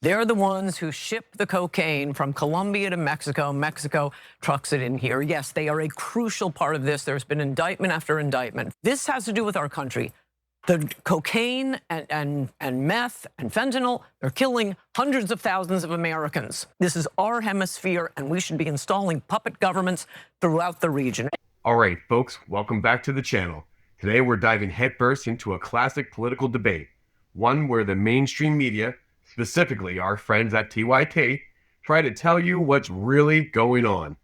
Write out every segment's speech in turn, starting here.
They're the ones who ship the cocaine from Colombia to Mexico. Mexico trucks it in here. Yes, they are a crucial part of this. There's been indictment after indictment. This has to do with our country. The cocaine and meth and fentanyl, they're killing hundreds of thousands of Americans. This is our hemisphere, and we should be installing puppet governments throughout the region. All right, folks, welcome back to the channel. Today, we're diving headfirst into a classic political debate, one where the mainstream media, specifically our friends at TYT, try to tell you what's really going on.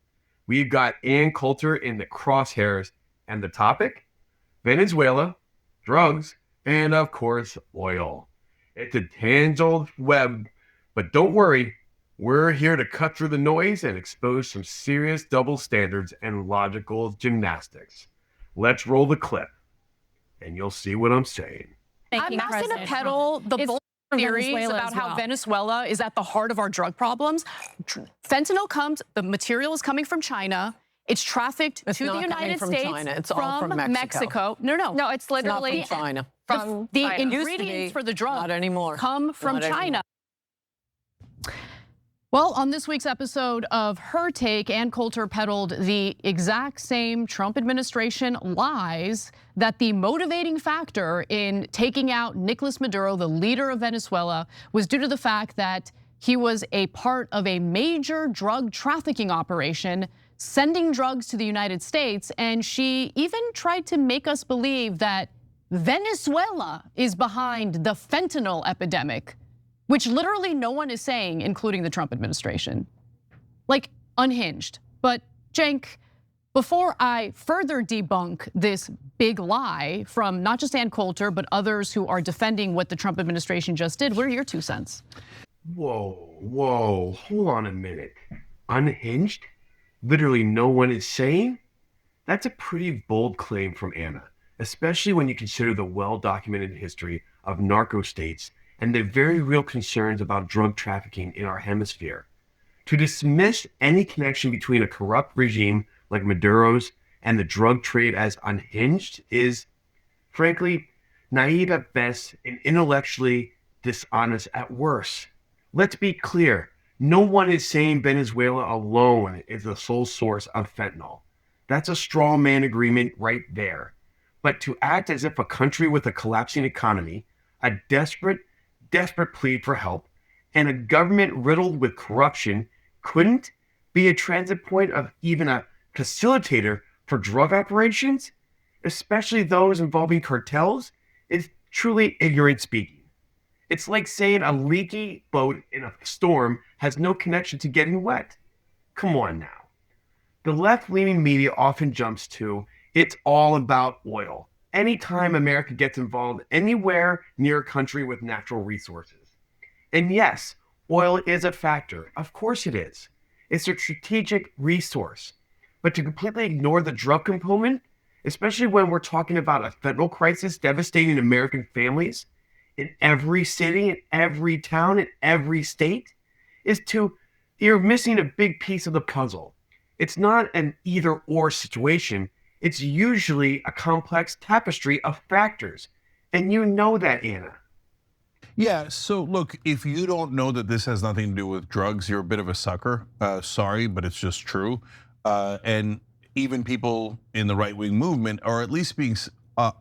We've got Ann Coulter in the crosshairs, and the topic? Venezuela, drugs, and of course, oil. It's a tangled web, but don't worry, we're here to cut through the noise and expose some serious double standards and logical gymnastics. Let's roll the clip, and you'll see what I'm saying. I'm not going to peddle the bull theories about how Venezuela is at the heart of our drug problems. Fentanyl comes, the material is coming from China. It's trafficked to the United States from Mexico. No, it's literally not from China. The ingredients for the drug come from China. Well, on this week's episode of Her Take, Ann Coulter peddled the exact same Trump administration lies that the motivating factor in taking out Nicolas Maduro, the leader of Venezuela, was due to the fact that he was a part of a major drug trafficking operation sending drugs to the United States. And she even tried to make us believe that Venezuela is behind the fentanyl epidemic, which literally no one is saying, including the Trump administration. Like, unhinged. But Cenk, before I further debunk this big lie from not just Ann Coulter, but others who are defending what the Trump administration just did, what are your 2 cents? Whoa, hold on a minute. Unhinged? Literally no one is saying? That's a pretty bold claim from Anna, especially when you consider the well-documented history of narco states and the very real concerns about drug trafficking in our hemisphere. To dismiss any connection between a corrupt regime like Maduro's and the drug trade as unhinged is, frankly, naive at best and intellectually dishonest at worst. Let's be clear, no one is saying Venezuela alone is the sole source of fentanyl. That's a straw man agreement right there. But to act as if a country with a collapsing economy, a desperate plea for help, and a government riddled with corruption couldn't be a transit point of even a facilitator for drug operations, especially those involving cartels, is truly ignorant speaking. It's like saying a leaky boat in a storm has no connection to getting wet. Come on now. The left-leaning media often jumps to, it's all about oil. Anytime America gets involved anywhere near a country with natural resources. And yes, oil is a factor. Of course it is. It's a strategic resource. But to completely ignore the drug component, especially when we're talking about a fentanyl crisis devastating American families in every city, in every town, in every state, you're missing a big piece of the puzzle. It's not an either-or situation. It's usually a complex tapestry of factors. And you know that, Anna. Yeah, so look, if you don't know that this has nothing to do with drugs, you're a bit of a sucker. Sorry, but it's just true. And even people in the right-wing movement are at least being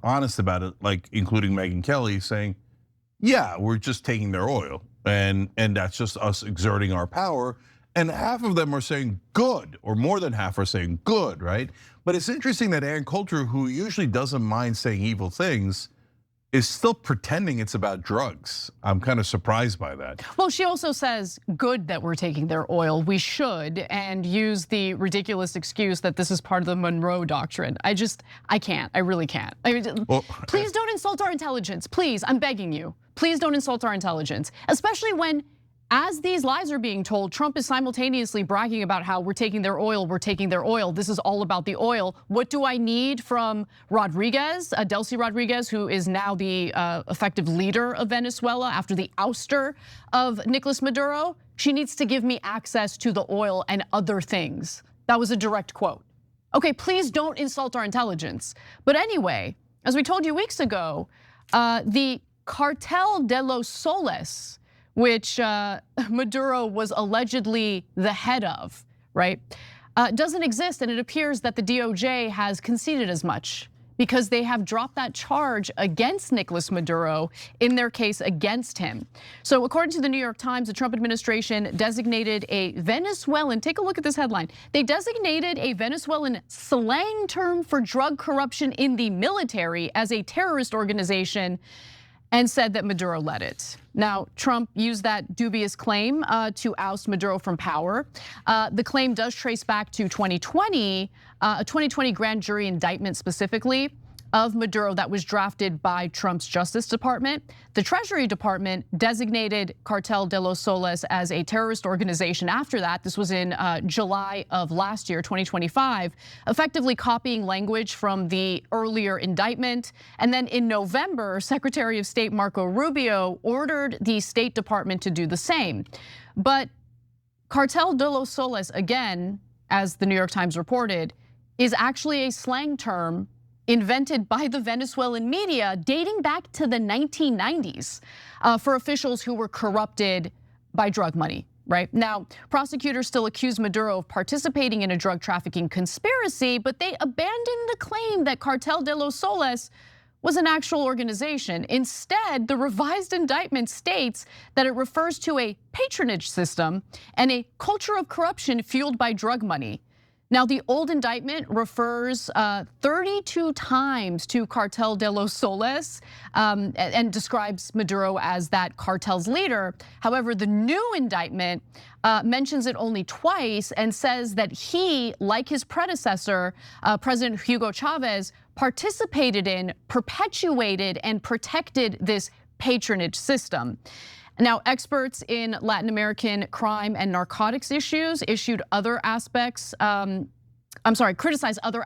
honest about it, like including Megyn Kelly saying, yeah, we're just taking their oil. And that's just us exerting our power. And half of them are saying good, or more than half are saying good, right? But it's interesting that Ann Coulter, who usually doesn't mind saying evil things, is still pretending it's about drugs. I'm kind of surprised by that. Well, she also says good that we're taking their oil. We should, and use the ridiculous excuse that this is part of the Monroe Doctrine. I can't, I really can't. Please don't insult our intelligence, please, I'm begging you. Please don't insult our intelligence, especially when, as these lies are being told, Trump is simultaneously bragging about how we're taking their oil, this is all about the oil. What do I need from Rodriguez, Delcy Rodriguez, who is now the effective leader of Venezuela after the ouster of Nicolas Maduro? She needs to give me access to the oil and other things. That was a direct quote. Okay, please don't insult our intelligence. But anyway, as we told you weeks ago, the Cartel de los Soles, which Maduro was allegedly the head of, right, doesn't exist. And it appears that the DOJ has conceded as much because they have dropped that charge against Nicolas Maduro in their case against him. So according to the New York Times, the Trump administration designated a Venezuelan, take a look at this headline. They designated a Venezuelan slang term for drug corruption in the military as a terrorist organization and said that Maduro led it. Now, Trump used that dubious claim to oust Maduro from power. The claim does trace back to 2020, a 2020 grand jury indictment specifically of Maduro that was drafted by Trump's Justice Department. The Treasury Department designated Cartel de los Soles as a terrorist organization after that. This was in July of last year, 2025, effectively copying language from the earlier indictment. And then in November, Secretary of State Marco Rubio ordered the State Department to do the same. But Cartel de los Soles, again, as the New York Times reported, is actually a slang term invented by the Venezuelan media dating back to the 1990s for officials who were corrupted by drug money, right? Now, prosecutors still accuse Maduro of participating in a drug trafficking conspiracy, but they abandoned the claim that Cartel de los Soles was an actual organization. Instead, the revised indictment states that it refers to a patronage system and a culture of corruption fueled by drug money. Now, the old indictment refers 32 times to Cartel de los Soles and describes Maduro as that cartel's leader. However, the new indictment mentions it only twice and says that he, like his predecessor, President Hugo Chavez, participated in, perpetuated, and protected this patronage system. Now, experts in Latin American crime and narcotics issues criticized other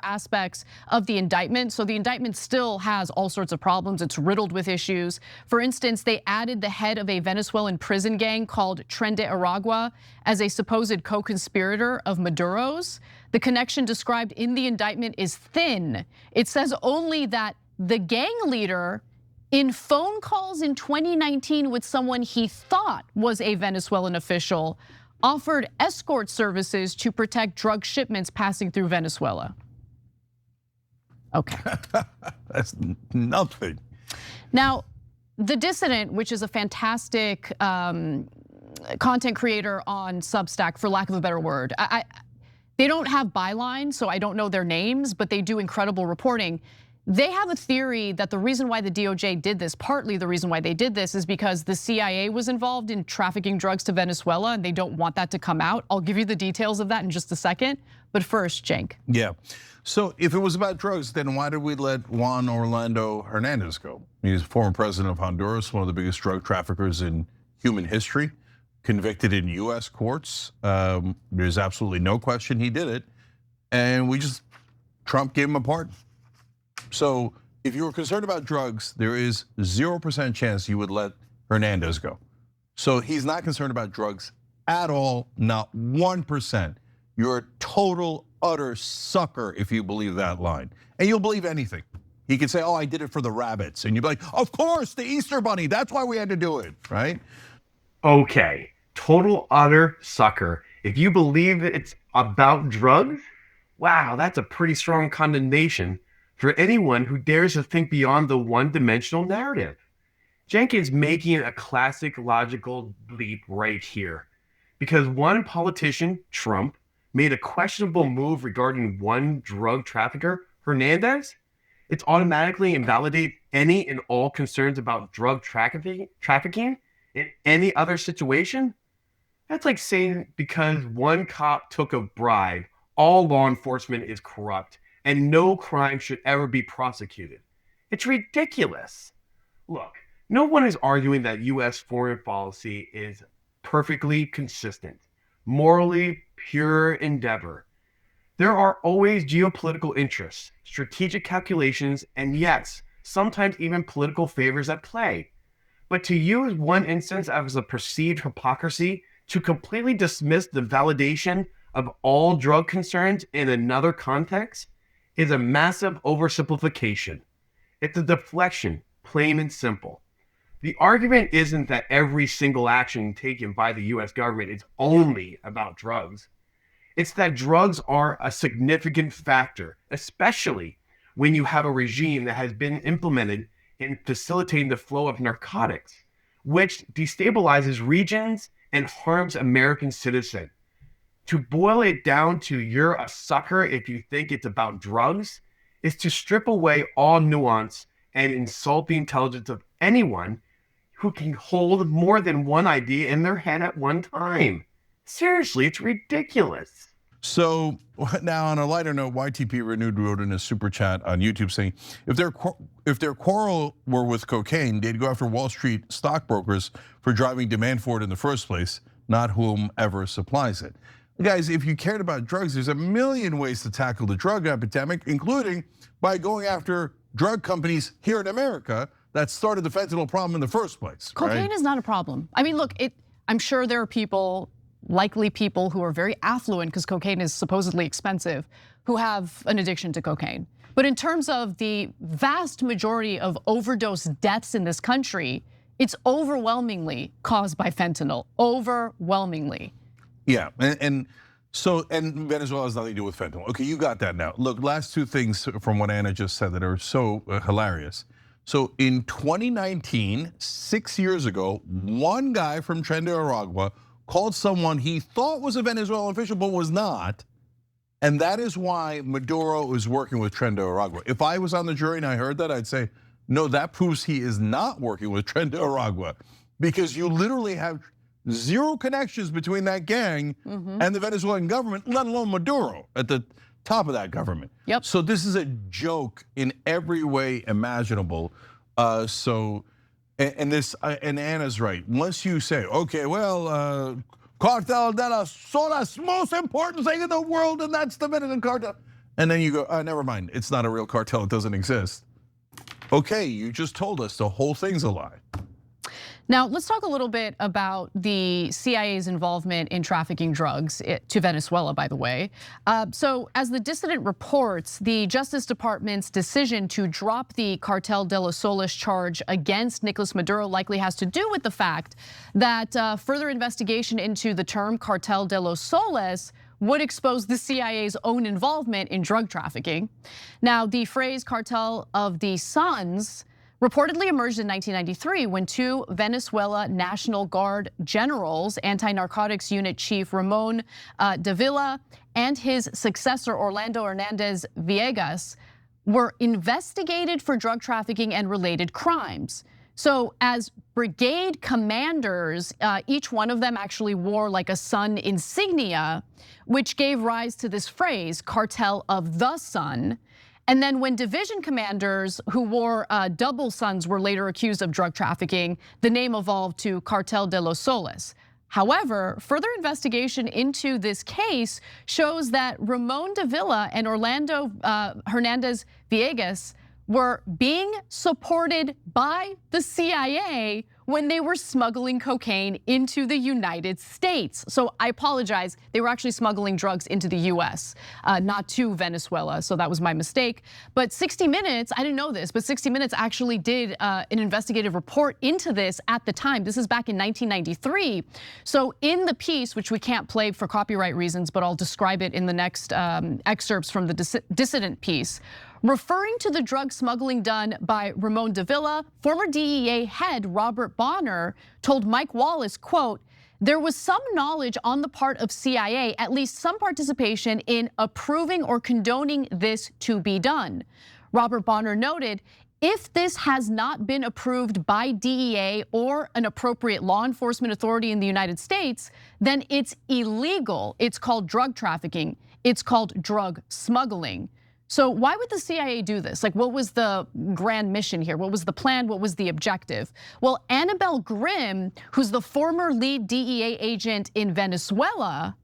aspects of the indictment. So the indictment still has all sorts of problems. It's riddled with issues. For instance, they added the head of a Venezuelan prison gang called Tren de Aragua as a supposed co-conspirator of Maduro's. The connection described in the indictment is thin. It says only that the gang leader, in phone calls in 2019 with someone he thought was a Venezuelan official, offered escort services to protect drug shipments passing through Venezuela. Okay. That's nothing. Now, The Dissident, which is a fantastic content creator on Substack, for lack of a better word. They don't have bylines, so I don't know their names, but they do incredible reporting. They have a theory that the reason why the DOJ did this, partly the reason why they did this, is because the CIA was involved in trafficking drugs to Venezuela and they don't want that to come out. I'll give you the details of that in just a second. But first, Cenk. Yeah, so if it was about drugs, then why did we let Juan Orlando Hernandez go? He's former president of Honduras, one of the biggest drug traffickers in human history, convicted in US courts. There's absolutely no question he did it. And Trump gave him a pardon. So if you were concerned about drugs, there is 0% chance you would let Hernandez go. So he's not concerned about drugs at all, not 1%. You're a total, utter sucker if you believe that line. And you'll believe anything. He could say, oh, I did it for the rabbits. And you'd be like, of course, the Easter Bunny, that's why we had to do it, right? Okay, total, utter sucker. If you believe it's about drugs, wow, that's a pretty strong condemnation for anyone who dares to think beyond the one-dimensional narrative. Cenk is making a classic logical leap right here. Because one politician, Trump, made a questionable move regarding one drug trafficker, Hernandez, it's automatically invalidate any and all concerns about drug trafficking in any other situation? That's like saying because one cop took a bribe, all law enforcement is corrupt and no crime should ever be prosecuted. It's ridiculous. Look, no one is arguing that US foreign policy is perfectly consistent, morally pure endeavor. There are always geopolitical interests, strategic calculations, and yes, sometimes even political favors at play. But to use one instance as a perceived hypocrisy to completely dismiss the validation of all drug concerns in another context is a massive oversimplification. It's a deflection, plain and simple. The argument isn't that every single action taken by the US government is only about drugs. It's that drugs are a significant factor, especially when you have a regime that has been implemented in facilitating the flow of narcotics, which destabilizes regions and harms American citizens. To boil it down to you're a sucker if you think it's about drugs is to strip away all nuance and insult the intelligence of anyone who can hold more than one idea in their head at one time. Seriously, it's ridiculous. So now, on a lighter note, YTP Renewed wrote in a super chat on YouTube saying, if their quarrel were with cocaine, they'd go after Wall Street stockbrokers for driving demand for it in the first place, not whomever supplies it. Guys, if you cared about drugs, there's a million ways to tackle the drug epidemic, including by going after drug companies here in America that started the fentanyl problem in the first place. Cocaine is not a problem. I mean, look, I'm sure there are people, likely people who are very affluent because cocaine is supposedly expensive, who have an addiction to cocaine. But in terms of the vast majority of overdose deaths in this country, it's overwhelmingly caused by fentanyl, overwhelmingly. Yeah, and Venezuela has nothing to do with fentanyl. Okay, you got that now. Look, last two things from what Anna just said that are so hilarious. So in 2019, 6 years ago, one guy from Nicaragua called someone he thought was a Venezuelan official but was not. And that is why Maduro is working with Nicaragua. If I was on the jury and I heard that, I'd say, no, that proves he is not working with Nicaragua, because you literally have zero connections between that gang and the Venezuelan government, let alone Maduro at the top of that government. Yep. So this is a joke in every way imaginable. And Anna's right. Once you say, okay, well, Cartel de la Sola's most important thing in the world, and that's the Venezuelan cartel. And then you go, never mind, it's not a real cartel, it doesn't exist. Okay, you just told us the whole thing's a lie. Now, let's talk a little bit about the CIA's involvement in trafficking drugs to Venezuela, by the way. So as the dissident reports, the Justice Department's decision to drop the Cartel de los Soles charge against Nicolas Maduro likely has to do with the fact that further investigation into the term Cartel de los Soles would expose the CIA's own involvement in drug trafficking. Now, the phrase Cartel of the Suns reportedly emerged in 1993 when two Venezuela National Guard generals, anti-narcotics unit chief Ramon Davila and his successor Orlando Hernandez Villegas, were investigated for drug trafficking and related crimes. So as brigade commanders, each one of them actually wore like a sun insignia, which gave rise to this phrase, Cartel of the Sun. And then when division commanders who wore double suns were later accused of drug trafficking, the name evolved to Cartel de los Soles. However, further investigation into this case shows that Ramon Davila and Orlando Hernandez Villegas were being supported by the CIA when they were smuggling cocaine into the United States. So I apologize, they were actually smuggling drugs into the US, not to Venezuela, so that was my mistake. But 60 Minutes, I didn't know this, but 60 Minutes actually did an investigative report into this at the time. This is back in 1993. So in the piece, which we can't play for copyright reasons, but I'll describe it in the next excerpts from the dissident piece, referring to the drug smuggling done by Ramon Davila, former DEA head Robert Bonner told Mike Wallace, quote, "There was some knowledge on the part of CIA, at least some participation in approving or condoning this to be done." Robert Bonner noted, "If this has not been approved by DEA or an appropriate law enforcement authority in the United States, then it's illegal. It's called drug trafficking. It's called drug smuggling." So why would the CIA do this? Like, what was the grand mission here? What was the plan? What was the objective? Well, Annabelle Grimm, who's the former lead DEA agent in Venezuela,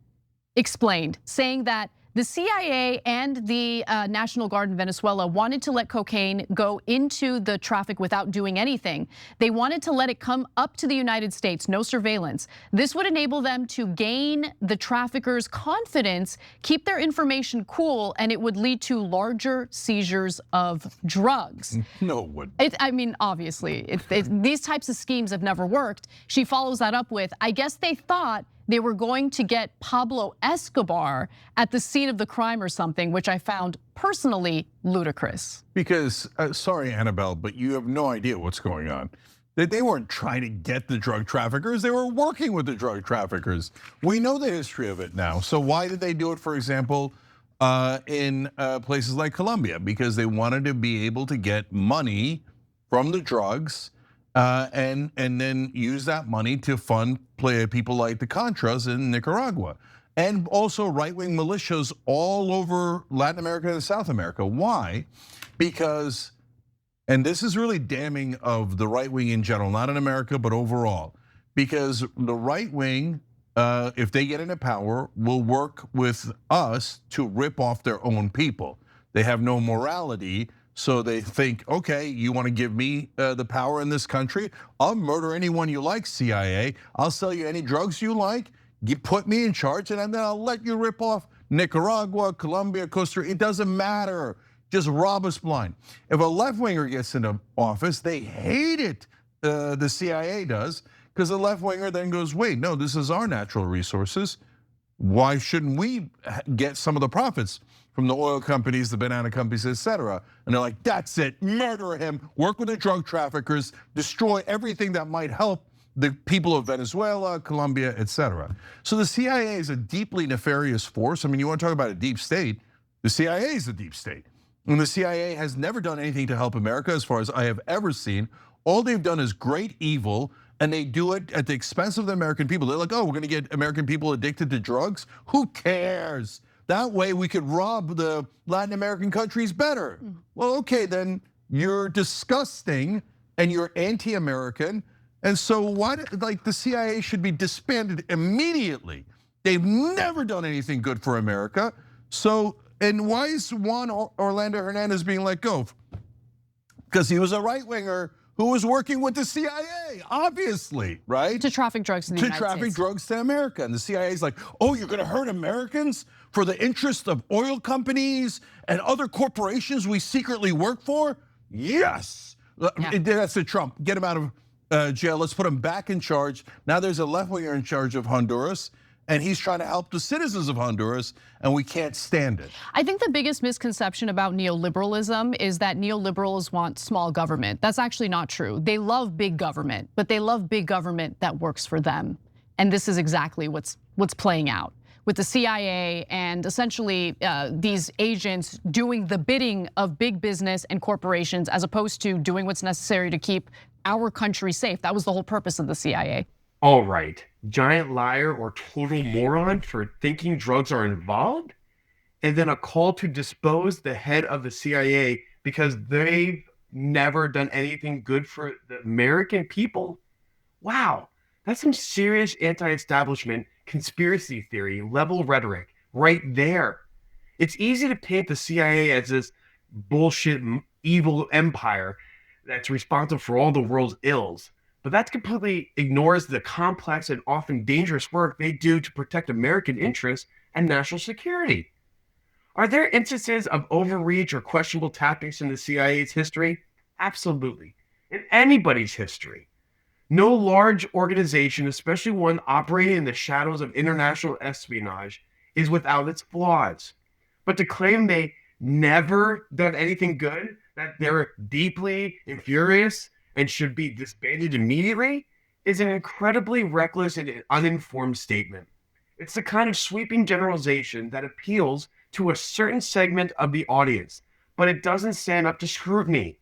explained, saying that The CIA and the National Guard in Venezuela wanted to let cocaine go into the traffic without doing anything. They wanted to let it come up to the United States, no surveillance. This would enable them to gain the traffickers' confidence, keep their information cool, and it would lead to larger seizures of drugs. No, it wouldn't. I mean, obviously, these types of schemes have never worked. She follows that up with, I guess they thought they were going to get Pablo Escobar at the scene of the crime or something, which I found personally ludicrous. Because, sorry, Annabelle, but you have no idea what's going on. They weren't trying to get the drug traffickers, they were working with the drug traffickers. We know the history of it now. So why did they do it, for example, in places like Colombia? Because they wanted to be able to get money from the drugs and then use that money to fund people like the Contras in Nicaragua. And also right-wing militias all over Latin America and South America. Why? Because, and this is really damning of the right wing in general, not in America, but overall. Because the right wing, if they get into power, will work with us to rip off their own people. They have no morality. So they think, okay, you want to give me the power in this country? I'll murder anyone you like, CIA. I'll sell you any drugs you like. You put me in charge, and then I'll let you rip off Nicaragua, Colombia, Costa Rica. It doesn't matter. Just rob us blind. If a left-winger gets into office, they hate it. The CIA does, because the left-winger then goes, wait, no, this is our natural resources. Why shouldn't we get some of the profits from the oil companies, the banana companies, etc.? And they're like, that's it, murder him, work with the drug traffickers, destroy everything that might help the people of Venezuela, Colombia, etc. So the CIA is a deeply nefarious force. I mean, you want to talk about a deep state, the CIA is a deep state. And the CIA has never done anything to help America as far as I have ever seen. All they've done is great evil, and they do it at the expense of the American people. They're like, oh, we're gonna get American people addicted to drugs? Who cares? That way we could rob the Latin American countries better. Well, okay, then you're disgusting and you're anti-American. And so why, like the CIA should be disbanded immediately. They've never done anything good for America. So, and why is Juan Orlando Hernandez being let go? Because he was a right-winger who was working with the CIA, obviously, right? To traffic drugs to the United States. To traffic drugs to America. And the CIA is like, oh, you're gonna hurt Americans for the interest of oil companies and other corporations we secretly work for? Yes. Yeah. That's the Trump, get him out of jail, let's put him back in charge. Now there's a left-winger in charge of Honduras, and he's trying to help the citizens of Honduras, and we can't stand it. I think the biggest misconception about neoliberalism is that neoliberals want small government. That's actually not true. They love big government, but they love big government that works for them. And this is exactly what's playing out with the CIA and essentially these agents doing the bidding of big business and corporations as opposed to doing what's necessary to keep our country safe. That was the whole purpose of the CIA. All right, giant liar or total moron for thinking drugs are involved? And then a call to dispose the head of the CIA because they've never done anything good for the American people? Wow, that's some serious anti-establishment conspiracy theory level rhetoric right there. It's easy to paint the CIA as this bullshit evil empire that's responsible for all the world's ills. But that completely ignores the complex and often dangerous work they do to protect American interests and national security. Are there instances of overreach or questionable tactics in the CIA's history? Absolutely. In anybody's history. No large organization, especially one operating in the shadows of international espionage, is without its flaws. But to claim they never done anything good, that they're deeply infurious and should be disbanded immediately, is an incredibly reckless and uninformed statement. It's the kind of sweeping generalization that appeals to a certain segment of the audience, but it doesn't stand up to scrutiny.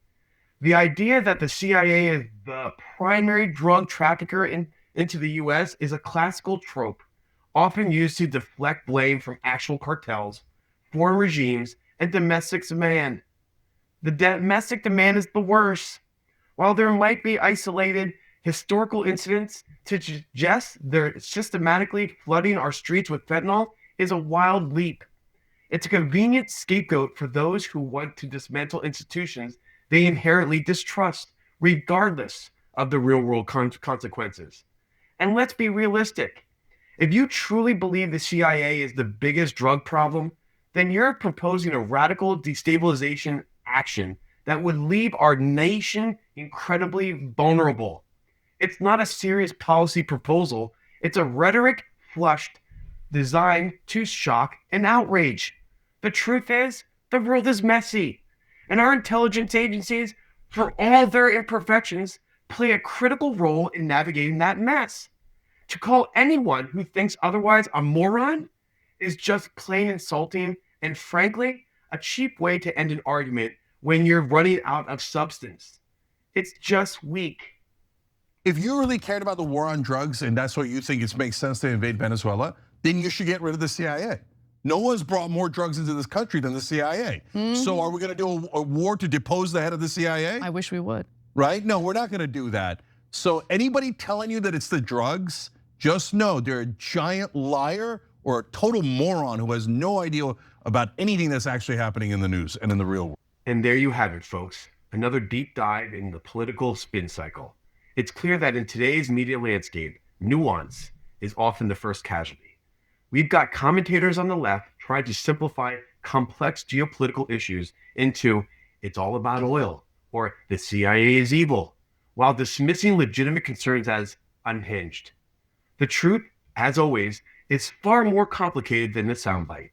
The idea that the CIA is the primary drug trafficker into the US is a classical trope, often used to deflect blame from actual cartels, foreign regimes, and domestic demand. The domestic demand is the worst. While there might be isolated historical incidents to suggest they're systematically flooding our streets with fentanyl is a wild leap. It's a convenient scapegoat for those who want to dismantle institutions they inherently distrust, regardless of the real-world consequences. And let's be realistic. If you truly believe the CIA is the biggest drug problem, then you're proposing a radical destabilization action that would leave our nation incredibly vulnerable. It's not a serious policy proposal. It's a rhetoric flushed designed to shock and outrage. The truth is, the world is messy, and our intelligence agencies, for all their imperfections, play a critical role in navigating that mess. To call anyone who thinks otherwise a moron is just plain insulting and, frankly, a cheap way to end an argument when you're running out of substance. It's just weak. If you really cared about the war on drugs and that's what you think it makes sense to invade Venezuela, then you should get rid of the CIA. No one's brought more drugs into this country than the CIA. So are we gonna do a war to depose the head of the CIA? I wish we would. Right? No, we're not gonna do that. So anybody telling you that it's the drugs, just know they're a giant liar or a total moron who has no idea about anything that's actually happening in the news and in the real world. And there you have it, folks. Another deep dive in the political spin cycle. It's clear that in today's media landscape, nuance is often the first casualty. We've got commentators on the left trying to simplify complex geopolitical issues into it's all about oil or the CIA is evil, while dismissing legitimate concerns as unhinged. The truth, as always, is far more complicated than the soundbite.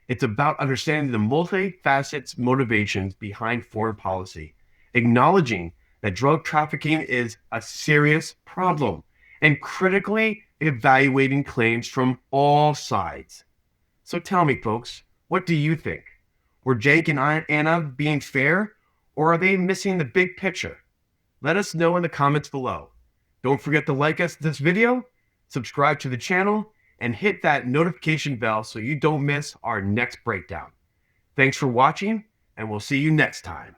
It's about understanding the multifaceted motivations behind foreign policy, acknowledging that drug trafficking is a serious problem, and critically evaluating claims from all sides. So tell me, folks, what do you think? Were Jake and Anna being fair, or are they missing the big picture? Let us know in the comments below. Don't forget to like this video, subscribe to the channel, and hit that notification bell so you don't miss our next breakdown. Thanks for watching, and we'll see you next time.